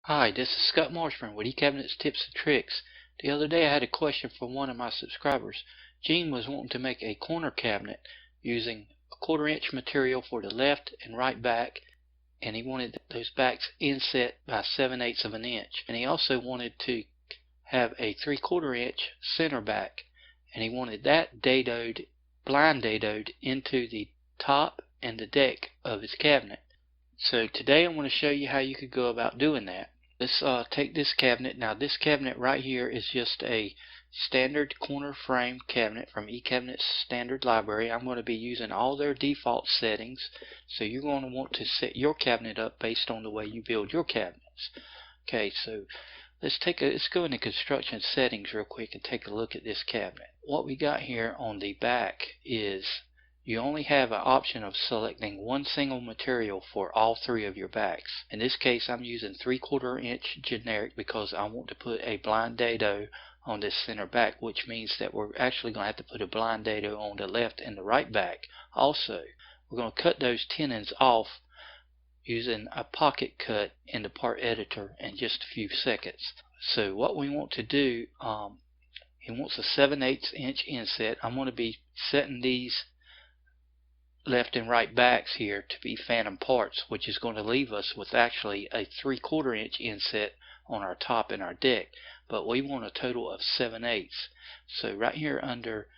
Hi, this is Scott Marshburn with eCabinets Tips and Tricks. The other day I had a question from one of my subscribers. Gene was wanting to make a corner cabinet using a 1/4 inch material for the left and right back, and he wanted those backs inset by 7/8 of an inch. And he also wanted to have a 3/4 inch center back, and he wanted that blind dadoed into the top and the deck of his cabinet. So today I'm going to show you how you could go about doing that. Let's take this cabinet. Now this cabinet right here is just a standard corner frame cabinet from eCabinets standard library. I'm going to be using all their default settings, so you're going to want to set your cabinet up based on the way you build your cabinets. Okay, so let's go into construction settings real quick and take a look at this cabinet. What we got here on the back is you only have an option of selecting one single material for all three of your backs. In this case I'm using 3/4 inch generic because I want to put a blind dado on this center back, which means that we're actually going to have to put a blind dado on the left and the right back. Also, we're going to cut those tenons off using a pocket cut in the part editor in just a few seconds. So what we want to do, he wants a 7/8 inch inset. I'm going to be setting these left and right backs here to be phantom parts, which is going to leave us with actually a 3/4 inch inset on our top and our deck, but we want a total of 7/8. So right here under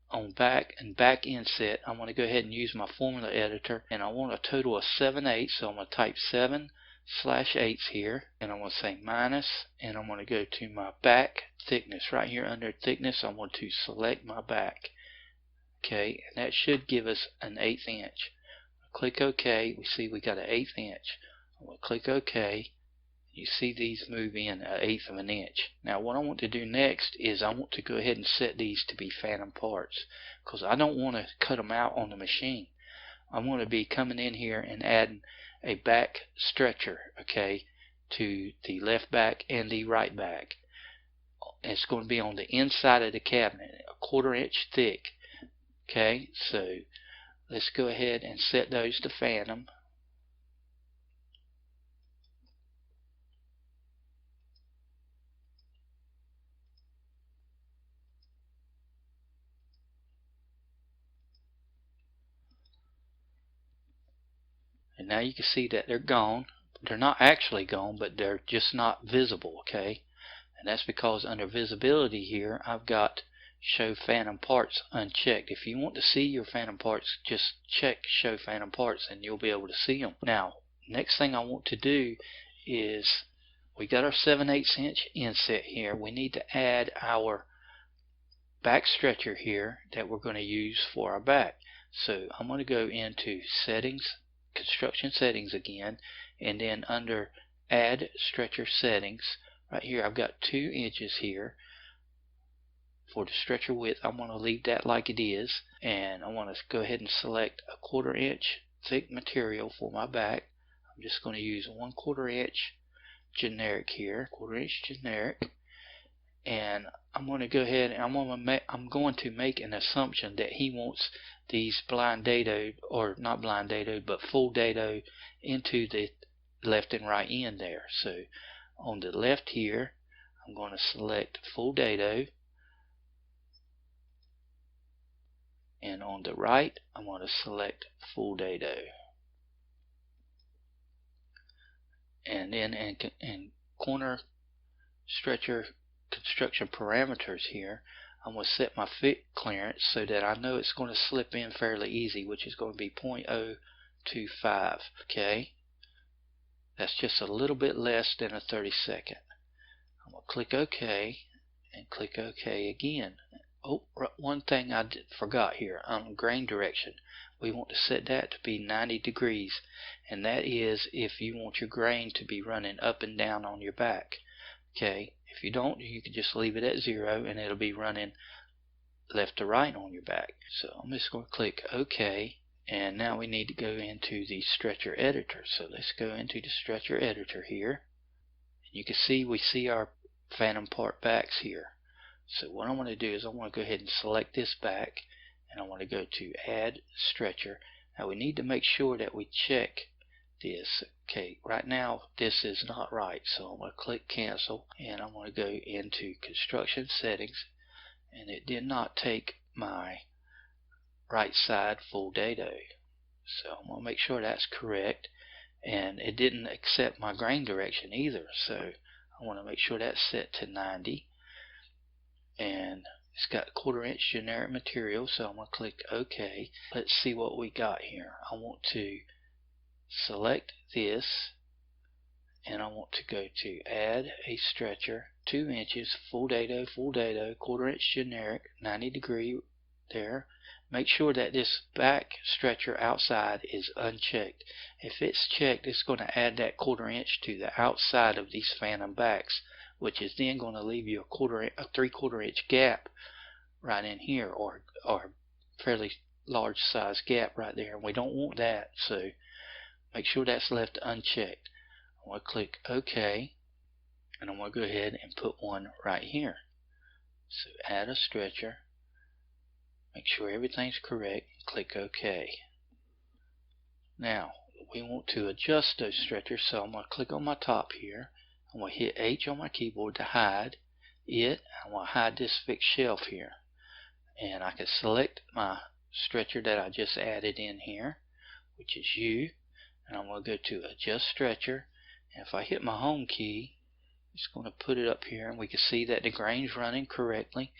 on back and back inset, I'm going to go ahead and use my formula editor, and I want a total of 7/8. So I'm going to type 7/8 here, and I'm going to say minus, and I'm going to go to my back thickness. Right here under thickness, I want to select my back. Okay, and that should give us an 1/8 inch. Click OK. We see we got an 1/8 inch. I'm going to click OK. You see these move in 1/8 of an inch. Now what I want to do next is I want to go ahead and set these to be phantom parts, because I don't want to cut them out on the machine. I'm going to be coming in here and adding a back stretcher, okay, to the left back and the right back. It's going to be on the inside of the cabinet, a 1/4 inch thick. Okay, so let's go ahead and set those to phantom. And now you can see that they're gone. They're not actually gone, but they're just not visible, okay? And that's because under visibility here, I've got show phantom parts unchecked. If you want to see your phantom parts, just check show phantom parts and you'll be able to see them. Now, next thing I want to do is we got our 7/8 inch inset here. We need to add our back stretcher here that we're going to use for our back. So I'm going to go into settings, construction settings again, and then under add stretcher settings, right here I've got 2 inches here for the stretcher width. I'm going to leave that like it is, and I want to go ahead and select a 1/4 inch thick material for my back. I'm just going to use 1/4 inch generic here, 1/4 inch generic, and I'm going to go ahead and I'm going to make an assumption that he wants these blind dado, or not blind dado, but full dado into the left and right end there. So on the left here, I'm going to select full dado, and on the right, I'm going to select full dado. And then in corner stretcher construction parameters here, I'm going to set my fit clearance so that I know it's going to slip in fairly easy, which is going to be 0.025. Okay, that's just a little bit less than a 32nd. I'm going to click OK and click OK again. Oh, one thing I forgot here on grain direction. We want to set that to be 90 degrees, and that is if you want your grain to be running up and down on your back. Okay, if you don't, you can just leave it at 0 and it'll be running left to right on your back. So I'm just going to click OK, and now we need to go into the stretcher editor. So let's go into the stretcher editor here. You can see we see our phantom part backs here. So what I want to do is I want to go ahead and select this back, and I want to go to add stretcher. Now we need to make sure that we check this. Okay, right now this is not right, so I'm going to click cancel, and I'm going to go into construction settings, and it did not take my right side full dado. So I'm going to make sure that's correct, and it didn't accept my grain direction either, so I want to make sure that's set to 90, and it's got 1/4 inch generic material, so I'm going to click OK. Let's see what we got here. I want to select this, and I want to go to add a stretcher, 2 inches, full dado, 1/4 inch generic, 90 degree there. Make sure that this back stretcher outside is unchecked. If it's checked, it's going to add that 1/4 inch to the outside of these phantom backs, which is then going to leave you a 3/4 inch gap right in here, or fairly large size gap right there, and we don't want that, so make sure that's left unchecked. I'm going to click OK, and I'm going to go ahead and put one right here. So add a stretcher, make sure everything's correct, click OK. Now we want to adjust those stretchers, so I'm going to click on my top here. I'm going to hit H on my keyboard to hide it. I'm going to hide this fixed shelf here, and I can select my stretcher that I just added in here, which is U, and I'm going to go to adjust stretcher, and if I hit my home key, it's going to put it up here, and we can see that the grain's running correctly.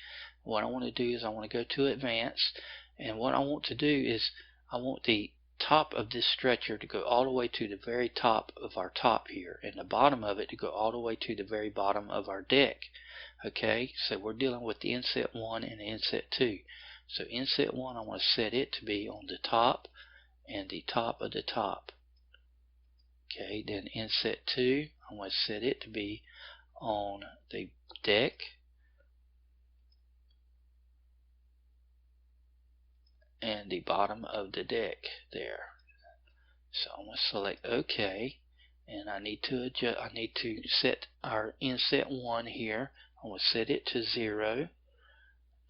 What I want to do is I want to go to advanced, and what I want to do is I want the top of this stretcher to go all the way to the very top of our top here, and the bottom of it to go all the way to the very bottom of our deck. Okay, so we're dealing with the inset 1 and the inset 2. So inset 1, I want to set it to be on the top and the top of the top. Okay, then inset 2, I want to set it to be on the deck and the bottom of the deck there. So I'm going to select OK, and I need to adjust. I need to set our inset 1 here. I'm going to set it to 0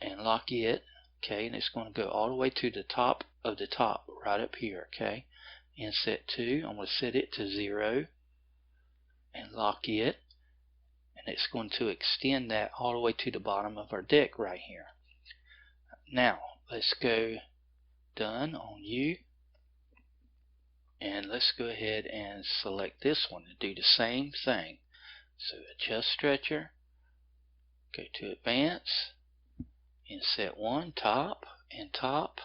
and lock it. Okay, and it's going to go all the way to the top of the top right up here. Okay, inset 2, I'm going to set it to 0 and lock it, and it's going to extend that all the way to the bottom of our deck right here. Now let's go done on U, and let's go ahead and select this one to do the same thing. So adjust stretcher, go to advance, inset 1 top and top,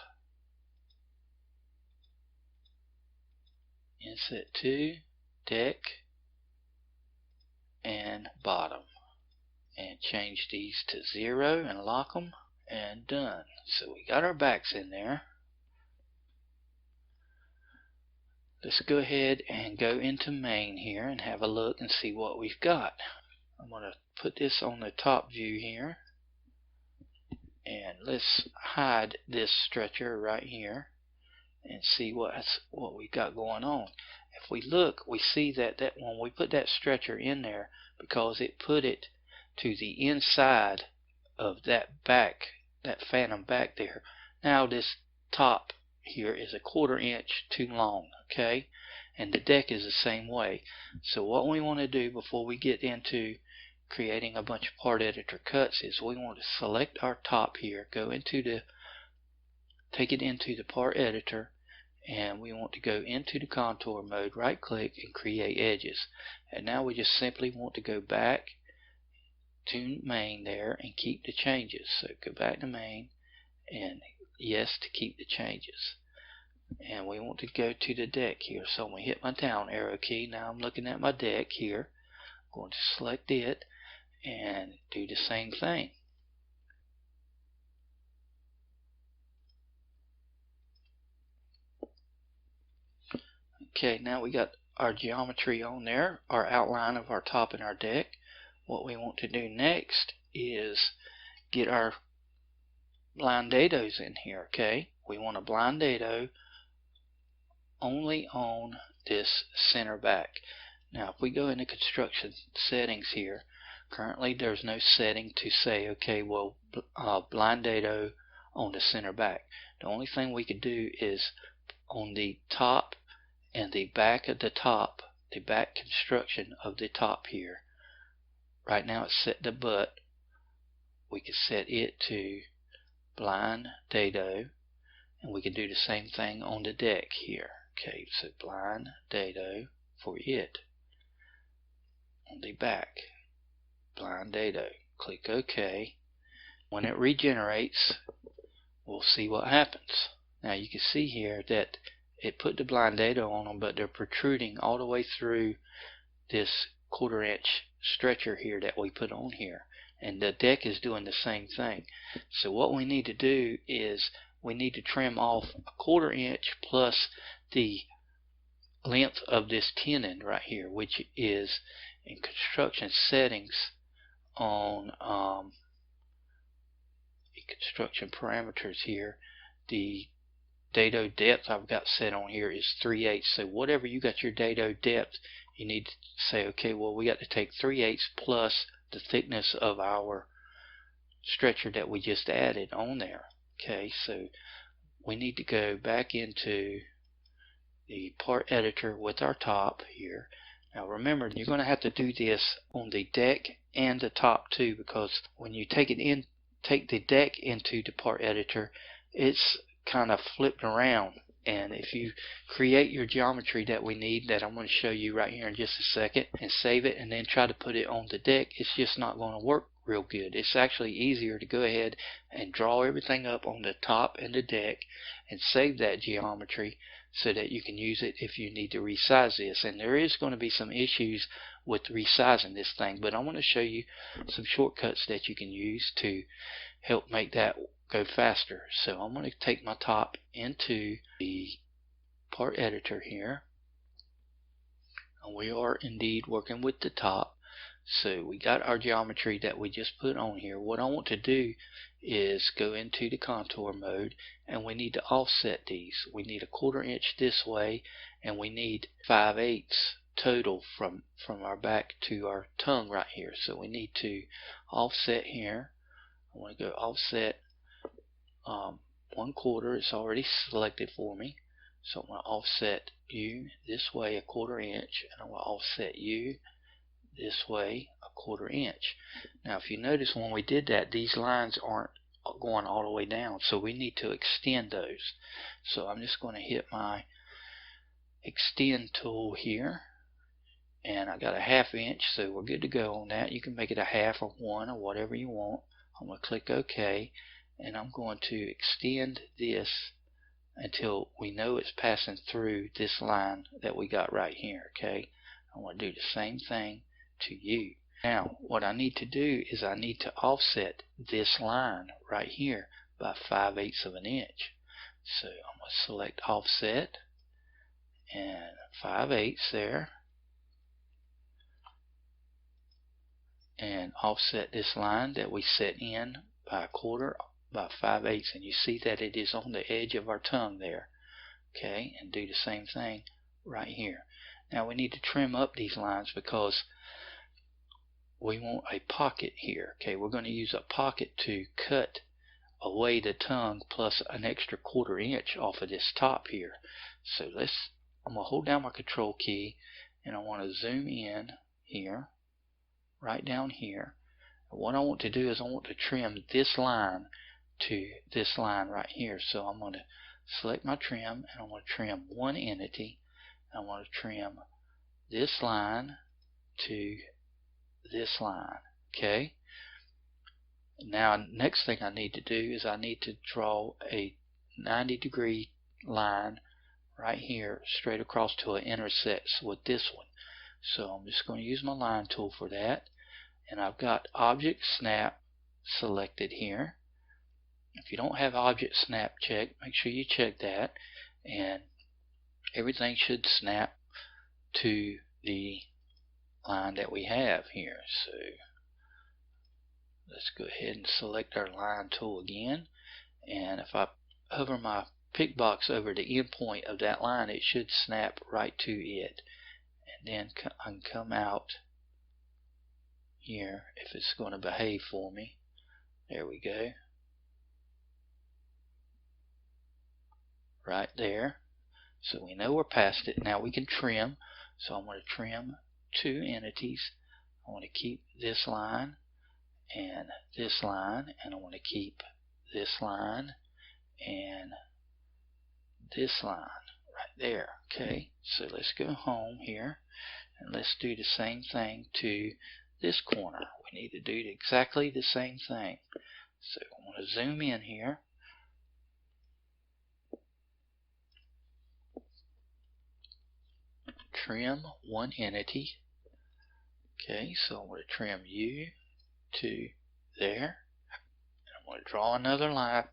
inset 2 deck and bottom, and change these to 0 and lock them, and done. So we got our backs in there. Let's go ahead and go into main here and have a look and see what we've got. I'm going to put this on the top view here, and let's hide this stretcher right here and see what we got going on. If we look, we see that when we put that stretcher in there, because it put it to the inside of that back, that phantom back there, now this top here is a 1/4 inch too long. Okay, and the deck is the same way. So what we want to do before we get into creating a bunch of part editor cuts is we want to select our top here, go into take it into the part editor, and we want to go into the contour mode, right click and create edges. And now we just simply want to go back to main there and keep the changes. So go back to main and yes to keep the changes. And we want to go to the deck here, so I'm going to hit my down arrow key. Now I'm looking at my deck here. I'm going to select it and do the same thing. Okay, now we got our geometry on there, our outline of our top and our deck. What we want to do next is get our blind dados in here. Okay, we want a blind dado only on this center back. Now if we go into construction settings here, currently there's no setting to say, okay, well, blind dado on the center back. The only thing we could do is on the top and the back of the top, the back construction of the top here. Right now it's set to butt. We can set it to blind dado, and we can do the same thing on the deck here. Okay, so blind dado for it. On the back, blind dado. Click OK. When it regenerates, we'll see what happens. Now you can see here that it put the blind dado on them, but they're protruding all the way through this 1/4 inch stretcher here that we put on here, and the deck is doing the same thing. So what we need to do is we need to trim off 1/4 inch plus the length of this tenon right here, which is in construction settings on the construction parameters here. The dado depth I've got set on here is 3/8. So whatever you got your dado depth, you need to say, okay, well, we got to take 3/8 plus the thickness of our stretcher that we just added on there. Okay, so we need to go back into the part editor with our top here. Now remember, you're going to have to do this on the deck and the top too, because when you take the deck into the part editor, it's kind of flipped around, and if you create your geometry that we need, that I'm going to show you right here in just a second, and save it and then try to put it on the deck, it's just not going to work real good. It's actually easier to go ahead and draw everything up on the top and the deck and save that geometry so that you can use it if you need to resize this. And there is going to be some issues with resizing this thing, but I want to show you some shortcuts that you can use to help make that go faster. So I'm going to take my top into the part editor here, and we are indeed working with the top. So we got our geometry that we just put on here. What I want to do is go into the contour mode, and we need to offset these. We need 1/4 inch this way, and we need 5/8 total from our back to our tongue right here. So we need to offset here. I want to go offset 1/4. It's already selected for me, so I'm going to offset you this way 1/4 inch, and I'm going to offset you this way 1/4 inch. Now if you notice, when we did that, these lines aren't going all the way down, so we need to extend those. So I'm just going to hit my extend tool here, and I got a 1/2 inch, so we're good to go on that. You can make it a 1/2 or 1 or whatever you want. I'm going to click OK, and I'm going to extend this until we know it's passing through this line that we got right here. Okay, I want to do the same thing to you. Now what I need to do is I need to offset this line right here by 5/8 of an inch. So I'm going to select offset and 5/8 there, and offset this line that we set in by 1/4 by 5/8, and you see that it is on the edge of our tongue there. Okay, and do the same thing right here. Now we need to trim up these lines because we want a pocket here. Okay, we're going to use a pocket to cut away the tongue plus an extra 1/4 inch off of this top here. So I'm going to hold down my control key, and I want to zoom in here, right down here. And what I want to do is I want to trim this line to this line right here. So I'm going to select my trim, and I'm going to trim one entity. I want to trim this line to this line. Okay, now next thing I need to do is I need to draw a 90-degree line right here straight across to it intersects with this one. So I'm just going to use my line tool for that, and I've got object snap selected here. If you don't have object snap checked, make sure you check that, and everything should snap to the line that we have here. So let's go ahead and select our line tool again, and if I hover my pick box over the end point of that line, it should snap right to it, and then I can come out here if it's going to behave for me. There we go, right there. So we know we're past it. Now we can trim. So I'm going to trim 2 entities. I want to keep this line and this line, and I want to keep this line and this line right there. Okay, so let's go home here and let's do the same thing to this corner. We need to do exactly the same thing. So I want to zoom in here. Trim 1 entity. Okay, so I'm going to trim you to there. And I'm going to draw another line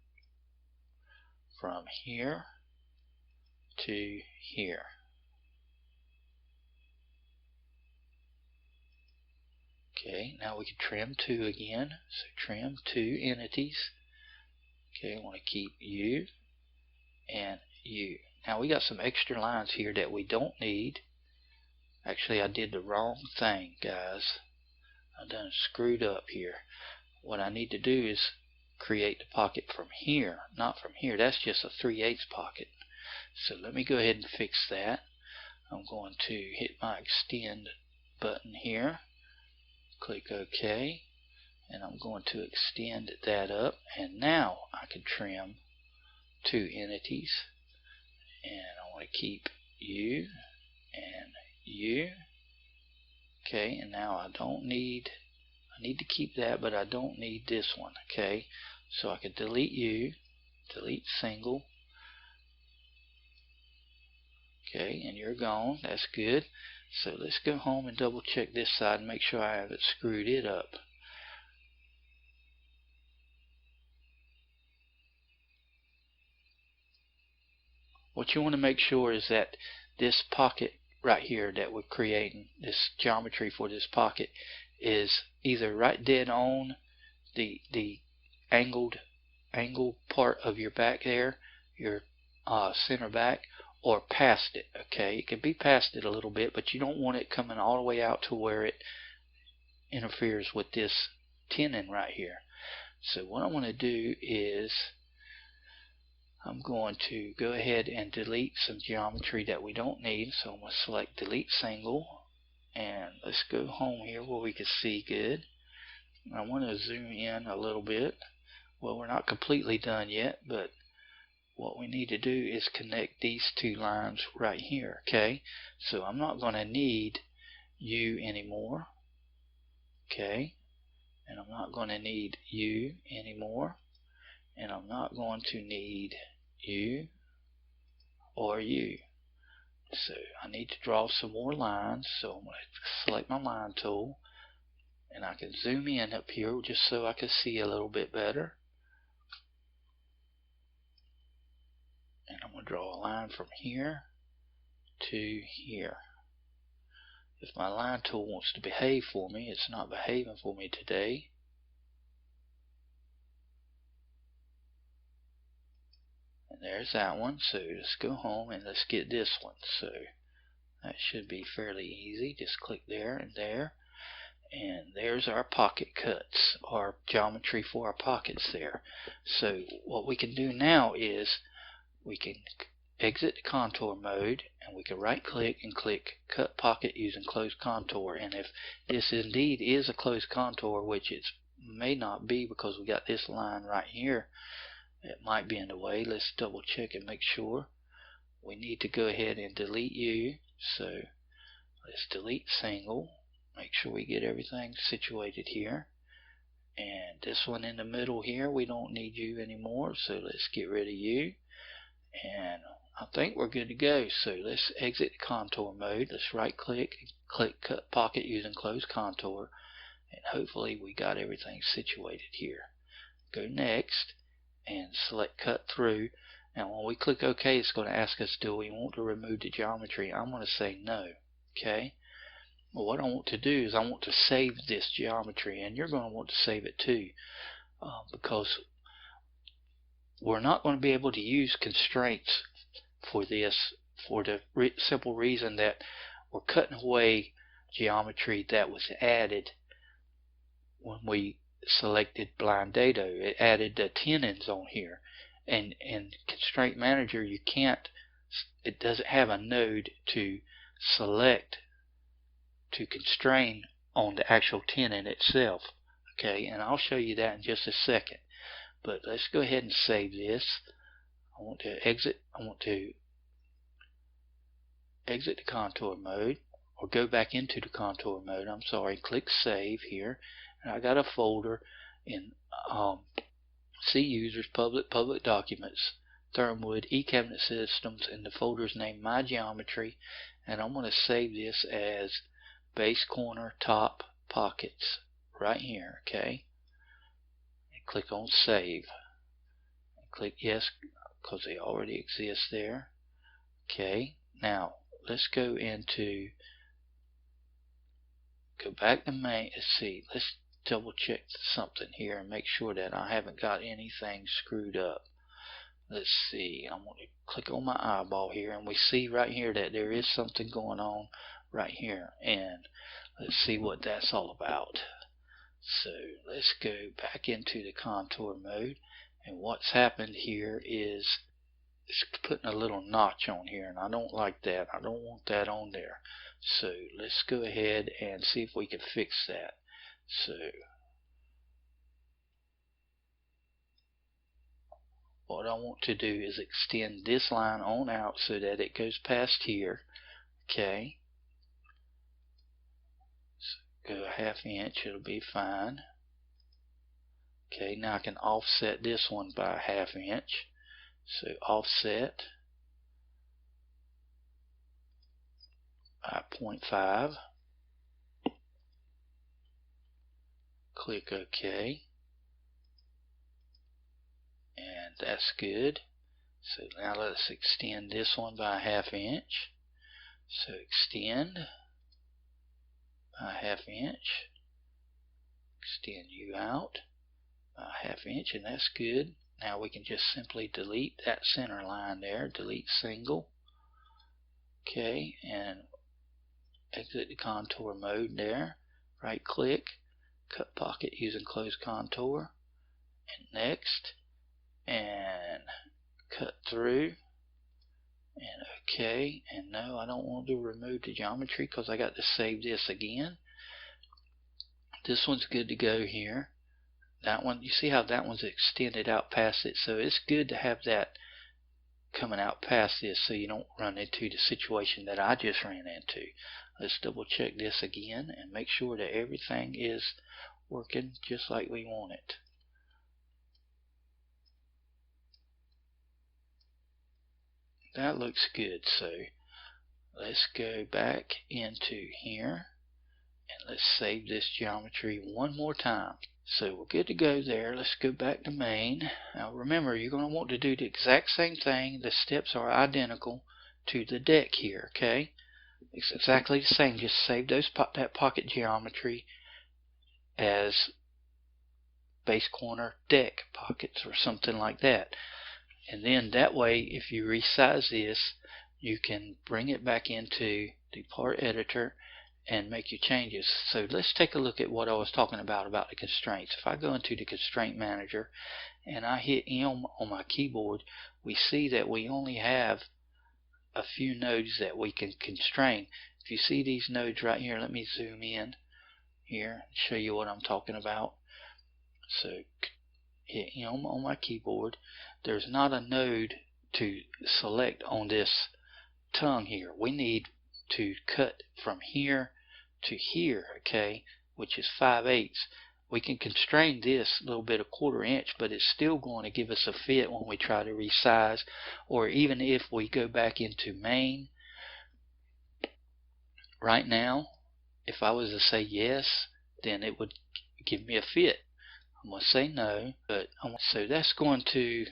from here to here. Okay, now we can trim 2 again. So trim 2 entities. Okay, I want to keep you and you. Now we got some extra lines here that we don't need. Actually, I did the wrong thing, guys. I done screwed up here. What I need to do is create the pocket from here, not from here. That's just a 3/8 pocket. So let me go ahead and fix that. I'm going to hit my extend button here, click OK, and I'm going to extend that up, and now I can trim 2 entities, and I want to keep you and you. Okay, and now I need to keep that, but I don't need this one. Okay, so I can delete you, delete single. Okay, and you're gone. That's good. So let's go home and double check this side and make sure I haven't screwed it up. What you want to make sure is that this pocket right here that we're creating, this geometry for this pocket, is either right dead on the angled part of your back there, your center back, or past it. Okay, it can be past it a little bit, but you don't want it coming all the way out to where it interferes with this tenon right here. So what I want to do is I'm going to go ahead and delete some geometry that we don't need. So I'm going to select delete single, and let's go home here where we can see good. I want to zoom in a little bit. Well, we're not completely done yet, but what we need to do is connect these 2 lines right here. Okay, so I'm not going to need you anymore. Okay, and I'm not going to need you anymore, and I'm not going to need you or you. So I need to draw some more lines, so I'm going to select my line tool, and I can zoom in up here just so I can see a little bit better. And I'm going to draw a line from here to here. If my line tool wants to behave for me, it's not behaving for me today. And there's that one. So let's go home and let's get this one. So that should be fairly easy. Just click there and there. And there's our pocket cuts, our geometry for our pockets there. So what we can do now is we can exit the contour mode, and we can right click and click cut pocket using closed contour. And if this indeed is a closed contour, which it may not be because we got this line right here, it might be in the way. Let's double check and make sure. We need to go ahead and delete you. So let's delete single, make sure we get everything situated here. And this one in the middle here, we don't need you anymore, so let's get rid of you. And I think we're good to go. So let's exit the contour mode. Let's right click and click cut pocket using closed contour, and hopefully we got everything situated here. Go next and select cut through. Now when we click OK, it's going to ask us, do we want to remove the geometry? I'm going to say no. Okay. Well, what I want to do is I want to save this geometry, and you're going to want to save it too, because we're not going to be able to use constraints for this for the simple reason that we're cutting away geometry that was added when we selected blind dado. It added the tenons on here, and in Constraint Manager you can't it doesn't have a node to select, to constrain on the actual tenon itself. Okay, and I'll show you that in just a second. But let's go ahead and save this. I want to exit the contour mode, or go back into the contour mode. I'm sorry. Click Save here, and I got a folder in C Users, Public Documents, Thermwood, eCabinet Systems, and the folder's named My Geometry, and I'm going to save this as Base Corner Top Pockets right here. Okay, and click on Save, and click Yes, because they already exist there. Okay, now let's go back to main. Let's double check something here and make sure that I haven't got anything screwed up. Let's see, I'm going to click on my eyeball here, and we see right here that there is something going on right here, and let's see what that's all about. So let's go back into the contour mode, and what's happened here is it's putting a little notch on here, and I don't like that. I don't want that on there. So let's go ahead and see if we can fix that. So what I want to do is extend this line on out so that it goes past here. Okay, so go a ½ inch, it'll be fine. Okay, now I can offset this one by a ½ inch. So offset by 0.5. Click OK. And that's good. So now let's extend this one by a ½ inch. So extend by a ½ inch. Extend you out by a ½ inch, and that's good. Now we can just simply delete that center line there. Delete single. Okay, and exit the contour mode there. Right click, cut pocket using close contour, and next, and cut through, and okay. And no, I don't want to remove the geometry because I got to save this again. This one's good to go here. That one, you see how that one's extended out past it, so it's good to have that coming out past this so you don't run into the situation that I just ran into. Let's double check this again and make sure that everything is working just like we want it. That looks good. So let's go back into here and let's save this geometry one more time. So we're good to go there. Let's go back to main. Now remember, you're going to want to do the exact same thing. The steps are identical to the deck here. Okay, it's exactly the same. Just save that pocket geometry as base corner deck pockets or something like that. And then that way, if you resize this, you can bring it back into the part editor and make your changes. So let's take a look at what I was talking about the constraints. If I go into the constraint manager and I hit M on my keyboard, we see that we only have a few nodes that we can constrain. If you see these nodes right here, let me zoom in here and show you what I'm talking about. So hit M on my keyboard. There's not a node to select on this tongue here. We need to cut from here to here, okay, which is 5/8. We can constrain this little bit a 1/4 inch, but it's still going to give us a fit when we try to resize, or even if we go back into main. Right now, if I was to say yes, then it would give me a fit. I'm going to say no, but so that's going to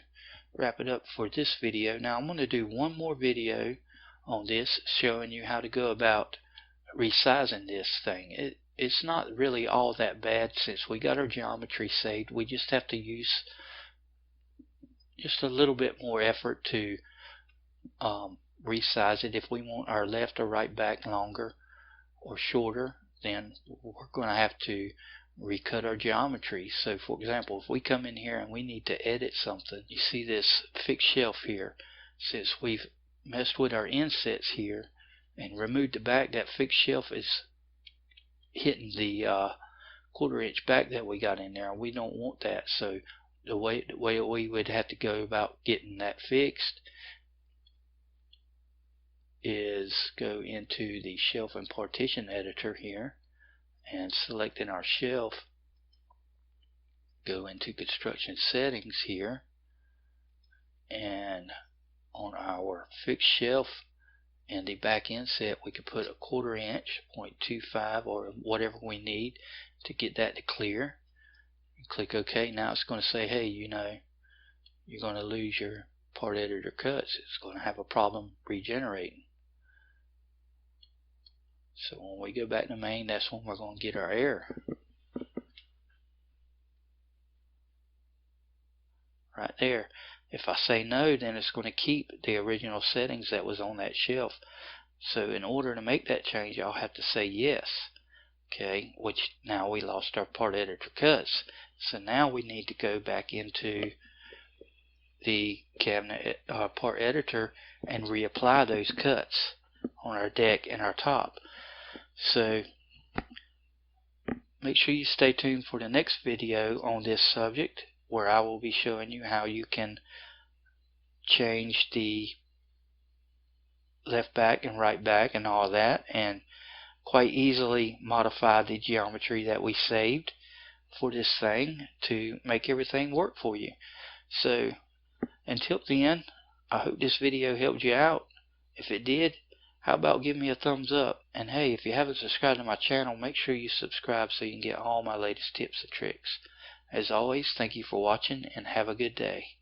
wrap it up for this video. Now I'm going to do one more video on this, showing you how to go about resizing this thing. It's not really all that bad since we got our geometry saved. We just have to use just a little bit more effort to resize it. If we want our left or right back longer or shorter, then we're going to have to recut our geometry. So for example, if we come in here and we need to edit something, you see this fixed shelf here. Since we've messed with our insets here and removed the back. That fixed shelf is hitting the 1/4 inch back that we got in there. We don't want that. So the way we would have to go about getting that fixed is go into the shelf and partition editor here, and selecting our shelf, go into construction settings here, and on our fixed shelf and the back inset we could put a 1/4 inch, 0.25 or whatever we need to get that to clear. And click OK. Now it's going to say, hey, you know, you're going to lose your part editor cuts. It's going to have a problem regenerating. So when we go back to main, that's when we're going to get our error. Right there. If I say no, then it's going to keep the original settings that was on that shelf. So in order to make that change, I'll have to say yes. Okay, which now we lost our part editor cuts. So now we need to go back into the cabinet part editor and reapply those cuts on our deck and our top. So make sure you stay tuned for the next video on this subject, where I will be showing you how you can change the left back and right back and all that, and quite easily modify the geometry that we saved for this thing to make everything work for you. So until then, I hope this video helped you out. If it did, how about give me a thumbs up? And hey, if you haven't subscribed to my channel, make sure you subscribe so you can get all my latest tips and tricks. As always, thank you for watching and have a good day.